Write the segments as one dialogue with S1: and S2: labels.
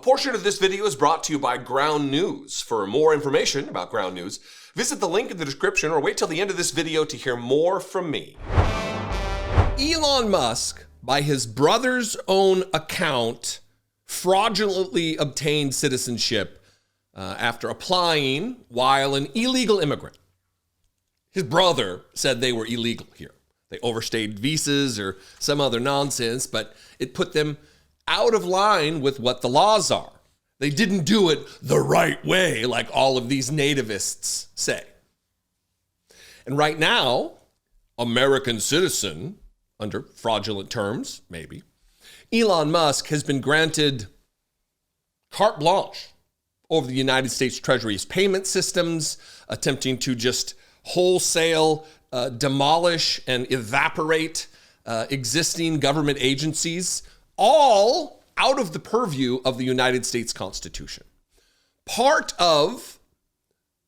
S1: portion of this video is brought to you by Ground News. For more information about Ground News, visit the link in the description or wait till the end of this video to hear more from me. Elon Musk, by his brother's own account, fraudulently obtained citizenship after applying while an illegal immigrant. His brother said they were illegal here. They overstayed visas or some other nonsense, but it put them out of line with what the laws are. They didn't do it the right way, like all of these nativists say. And right now, American citizen, under fraudulent terms, maybe, Elon Musk has been granted carte blanche over the United States Treasury's payment systems, attempting to just wholesale demolish and evaporate existing government agencies, all out of the purview of the United States Constitution. Part of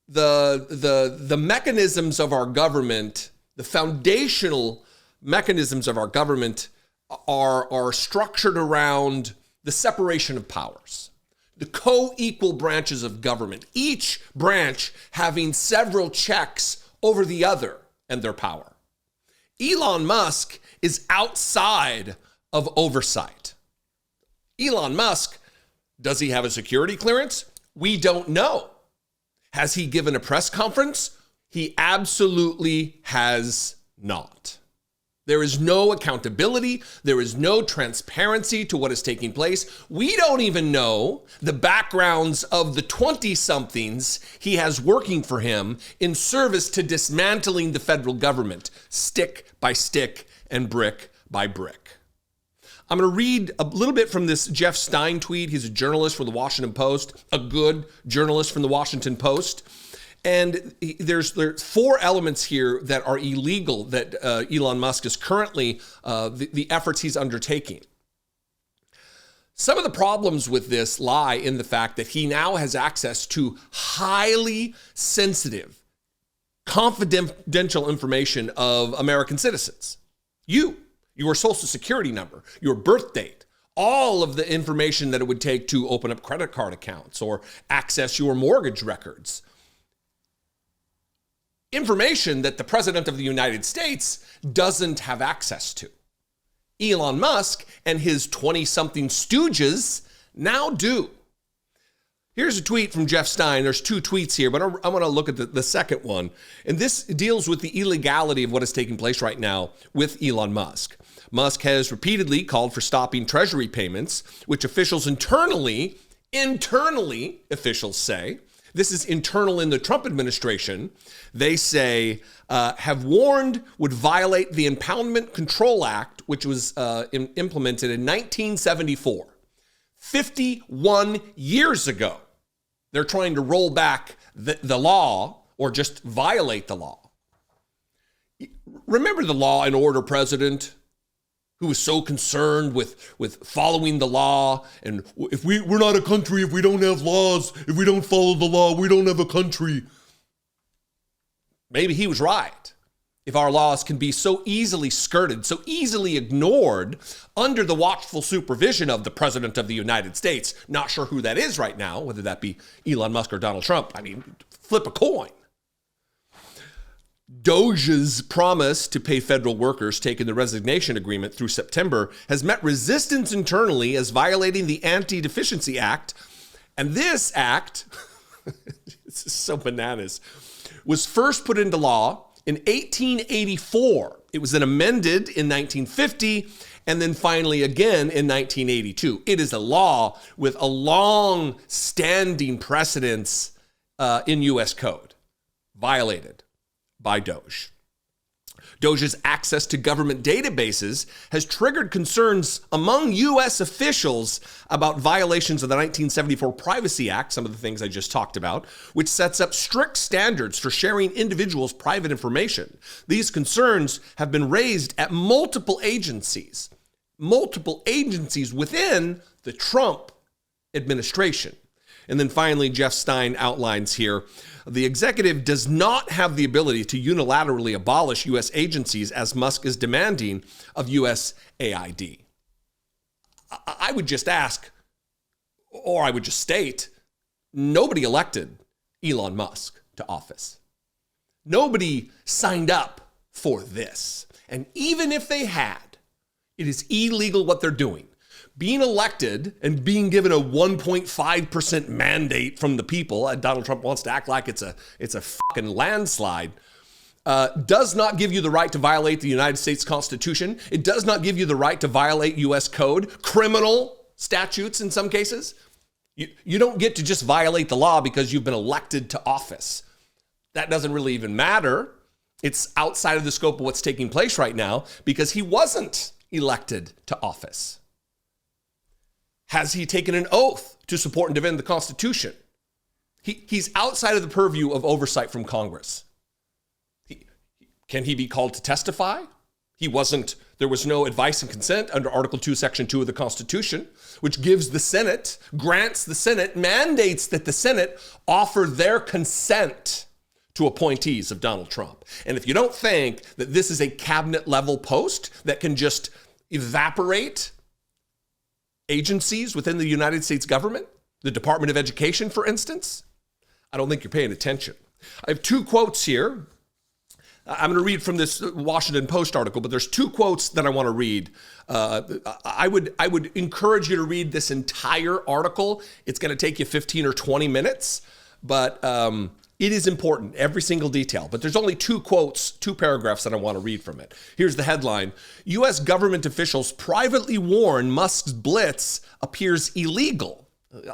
S1: the mechanisms of our government, the foundational mechanisms of our government are structured around the separation of powers, the co-equal branches of government, each branch having several checks over the other and their power. Elon Musk is outside of oversight. Elon Musk, does he have a security clearance? We don't know. Has he given a press conference? He absolutely has not. There is no accountability. There is no transparency to what is taking place. We don't even know the backgrounds of the 20-somethings he has working for him in service to dismantling the federal government, stick by stick and brick by brick. I'm going to read a little bit from this Jeff Stein tweet. He's a journalist for the Washington Post, a good journalist from the Washington Post. And there's four elements here that are illegal that Elon Musk is currently, the efforts he's undertaking. Some of the problems with this lie in the fact that he now has access to highly sensitive, confidential information of American citizens. Your social security number, your birth date, all of the information that it would take to open up credit card accounts or access your mortgage records. Information that the President of the United States doesn't have access to. Elon Musk and his 20-something stooges now do. Here's a tweet from Jeff Stein. There's two tweets here, but I want to look at the second one. And this deals with the illegality of what is taking place right now with Elon Musk. Musk has repeatedly called for stopping Treasury payments, which officials internally, officials say, this is internal in the Trump administration, they say, have warned would violate the Impoundment Control Act, which was implemented in 1974. 51 years ago. They're trying to roll back the law or just violate the law. Remember the law and order president who was so concerned with following the law, and if we're not a country if we don't have laws, if we don't follow the law, we don't have a country. Maybe he was right. If our laws can be so easily skirted, so easily ignored under the watchful supervision of the President of the United States, not sure who that is right now, whether that be Elon Musk or Donald Trump. I mean, flip a coin. Doge's promise to pay federal workers taking the resignation agreement through September has met resistance internally as violating the Anti-Deficiency Act. And this act, this is so bananas, was first put into law in 1884. It was then amended in 1950 and then finally again in 1982. It is a law with a long-standing precedence in U.S. code, violated by Doge. Doge's access to government databases has triggered concerns among U.S. officials about violations of the 1974 Privacy Act, some of the things I just talked about, which sets up strict standards for sharing individuals' private information. These concerns have been raised at multiple agencies within the Trump administration. And then finally, Jeff Stein outlines here, the executive does not have the ability to unilaterally abolish U.S. agencies as Musk is demanding of U.S. AID. I would just ask, Or I would just state, nobody elected Elon Musk to office. Nobody signed up for this. And even if they had, it is illegal what they're doing. Being elected and being given a 1.5% mandate from the people, Donald Trump wants to act like it's a fucking landslide, does not give you the right to violate the United States Constitution. It does not give you the right to violate U.S. code, criminal statutes in some cases. You don't get to just violate the law because you've been elected to office. That doesn't really even matter. It's outside of the scope of what's taking place right now because he wasn't elected to office. Has he taken an oath to support and defend the Constitution? He's outside of the purview of oversight from Congress. Can he be called to testify? There was no advice and consent under Article 2, Section 2 of the Constitution, which gives the Senate, grants the Senate, mandates that the Senate offer their consent to appointees of Donald Trump. And if you don't think that this is a cabinet level post that can just evaporate agencies within the United States government, the Department of Education, for instance, I don't think you're paying attention. I have two quotes here. I'm going to read from this Washington Post article, but there's two quotes that I want to read. I would encourage you to read this entire article. It's going to take you 15 or 20 minutes, but it is important, every single detail. But there's only two quotes, two paragraphs that I want to read from it. Here's the headline. U.S. government officials privately warn Musk's blitz appears illegal.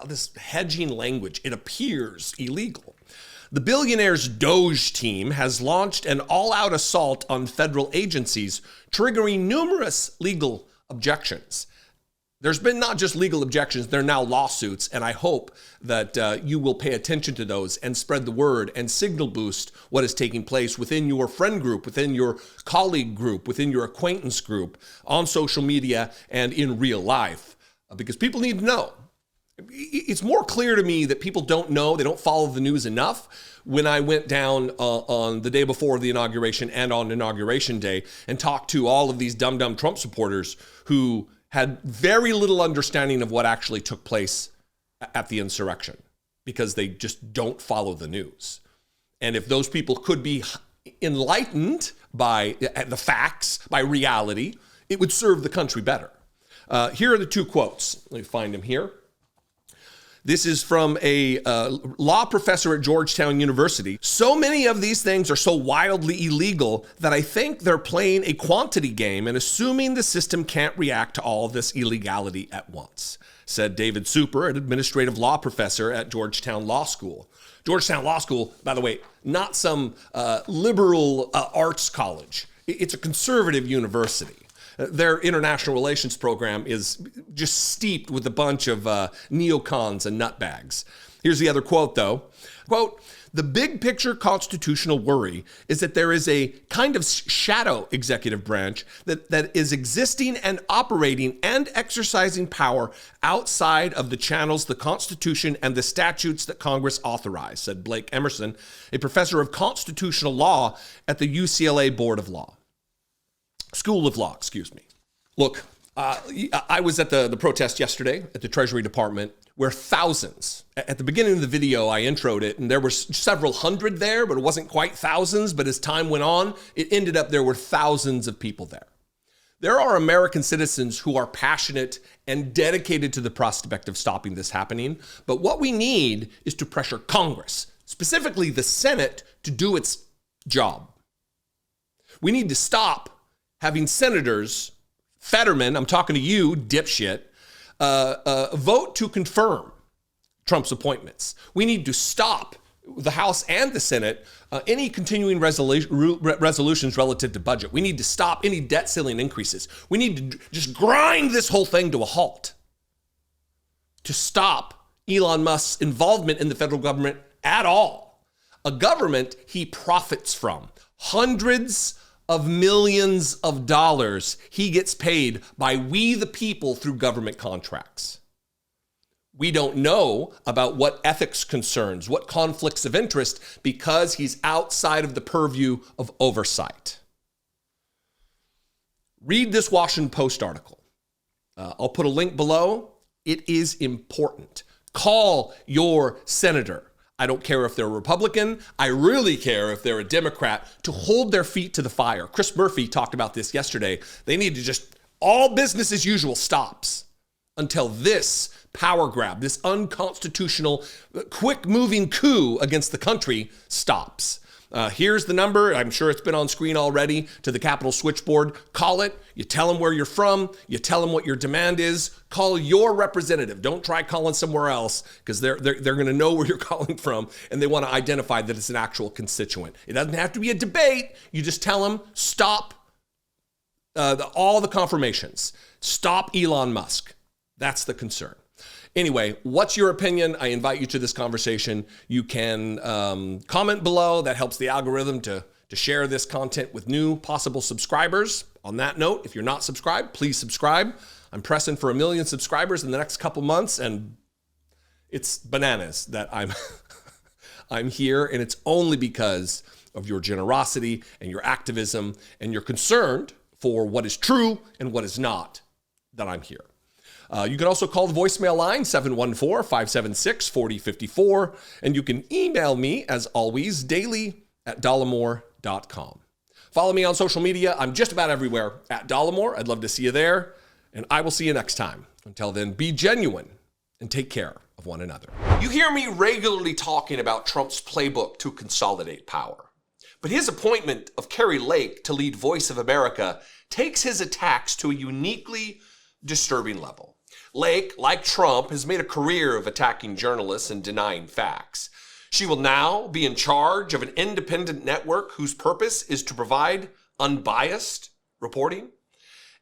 S1: This hedging language, it appears illegal. The billionaire's Doge team has launched an all-out assault on federal agencies, triggering numerous legal objections. There's been not just legal objections, there are now lawsuits, and I hope that you will pay attention to those and spread the word and signal boost what is taking place within your friend group, within your colleague group, within your acquaintance group, on social media and in real life, because people need to know. It's more clear to me that people don't know, they don't follow the news enough. When I went down on the day before the inauguration and on Inauguration Day and talked to all of these dumb Trump supporters who had very little understanding of what actually took place at the insurrection because they just don't follow the news. And if those people could be enlightened by the facts, by reality, it would serve the country better. Here are the two quotes. Let me find them here. This is from a law professor at Georgetown University. So many of these things are so wildly illegal that I think they're playing a quantity game and assuming the system can't react to all of this illegality at once, said David Super, an administrative law professor at Georgetown Law School. Georgetown Law School, by the way, not some liberal arts college. It's a conservative university. Their international relations program is just steeped with a bunch of neocons and nutbags. Here's the other quote, though. Quote, the big picture constitutional worry is that there is a kind of shadow executive branch that is existing and operating and exercising power outside of the channels the Constitution and the statutes that Congress authorize, said Blake Emerson, a professor of constitutional law at the UCLA School of Law, excuse me. Look, I was at the protest yesterday at the Treasury Department where thousands, at the beginning of the video, I introed it, and there were several hundred there, but it wasn't quite thousands. But as time went on, it ended up there were thousands of people there. There are American citizens who are passionate and dedicated to the prospect of stopping this happening. But what we need is to pressure Congress, specifically the Senate, to do its job. We need to stop having senators, Fetterman, I'm talking to you, dipshit, vote to confirm Trump's appointments. We need to stop the House and the Senate any continuing resolutions relative to budget. We need to stop any debt ceiling increases. We need to just grind this whole thing to a halt to stop Elon Musk's involvement in the federal government at all. A government he profits from. Hundreds of millions of dollars he gets paid by we the people through government contracts. We don't know about what ethics concerns, what conflicts of interest, because he's outside of the purview of oversight. Read this Washington Post article. I'll put a link below. It is important. Call your senator. I don't care if they're a Republican. I really care if they're a Democrat, to hold their feet to the fire. Chris Murphy talked about this yesterday. They need to just, all business as usual stops until this power grab, this unconstitutional, quick-moving coup against the country stops. Here's the number. I'm sure it's been on screen already, to the Capitol switchboard. Call it. You tell them where you're from. You tell them what your demand is. Call your representative. Don't try calling somewhere else, because they're going to know where you're calling from, and they want to identify that it's an actual constituent. It doesn't have to be a debate. You just tell them, stop all the confirmations. Stop Elon Musk. That's the concern. Anyway, what's your opinion? I invite you to this conversation. You can comment below. That helps the algorithm to share this content with new possible subscribers. On that note, if you're not subscribed, please subscribe. I'm pressing for 1 million subscribers in the next couple months, and it's bananas that I'm here, and it's only because of your generosity and your activism and your concern for what is true and what is not that I'm here. You can also call the voicemail line, 714-576-4054, and you can email me, as always, daily@dollemore.com. Follow me on social media. I'm just about everywhere at Dollemore. I'd love to see you there, and I will see you next time. Until then, be genuine and take care of one another. You hear me regularly talking about Trump's playbook to consolidate power, but his appointment of Kari Lake to lead Voice of America takes his attacks to a uniquely disturbing level. Lake, like Trump, has made a career of attacking journalists and denying facts. She will now be in charge of an independent network whose purpose is to provide unbiased reporting.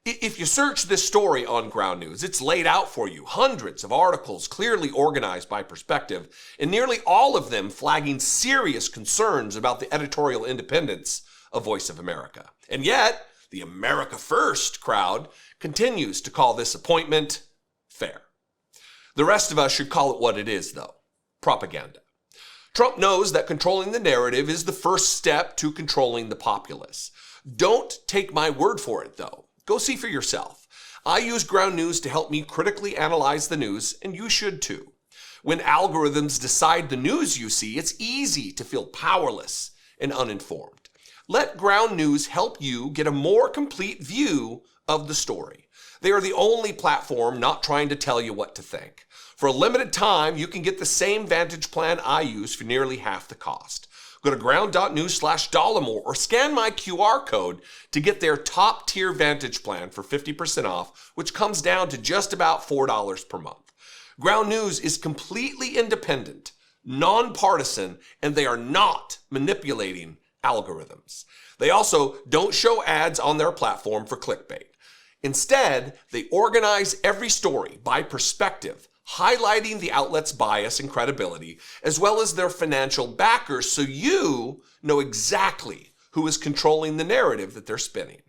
S1: If you search this story on Ground News, it's laid out for you. Hundreds of articles clearly organized by perspective, and nearly all of them flagging serious concerns about the editorial independence of Voice of America. And yet, the America First crowd continues to call this appointment fair. The rest of us should call it what it is, though: propaganda. Trump knows that controlling the narrative is the first step to controlling the populace. Don't take my word for it, though. Go see for yourself. I use Ground News to help me critically analyze the news, and you should too. When algorithms decide the news you see, it's easy to feel powerless and uninformed. Let Ground News help you get a more complete view of the story. They are the only platform not trying to tell you what to think. For a limited time, you can get the same Vantage plan I use for nearly half the cost. Go to ground.news/Dollemore or scan my QR code to get their top-tier Vantage plan for 50% off, which comes down to just about $4 per month. Ground News is completely independent, nonpartisan, and they are not manipulating algorithms. They also don't show ads on their platform for clickbait. Instead, they organize every story by perspective, highlighting the outlet's bias and credibility, as well as their financial backers, so you know exactly who is controlling the narrative that they're spinning.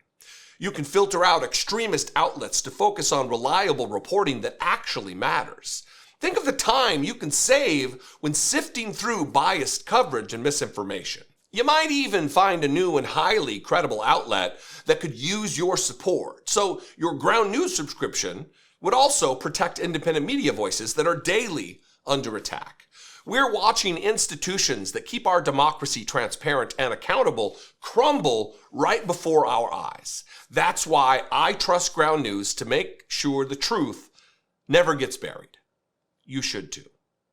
S1: You can filter out extremist outlets to focus on reliable reporting that actually matters. Think of the time you can save when sifting through biased coverage and misinformation. You might even find a new and highly credible outlet that could use your support. So your Ground News subscription would also protect independent media voices that are daily under attack. We're watching institutions that keep our democracy transparent and accountable crumble right before our eyes. That's why I trust Ground News to make sure the truth never gets buried. You should too.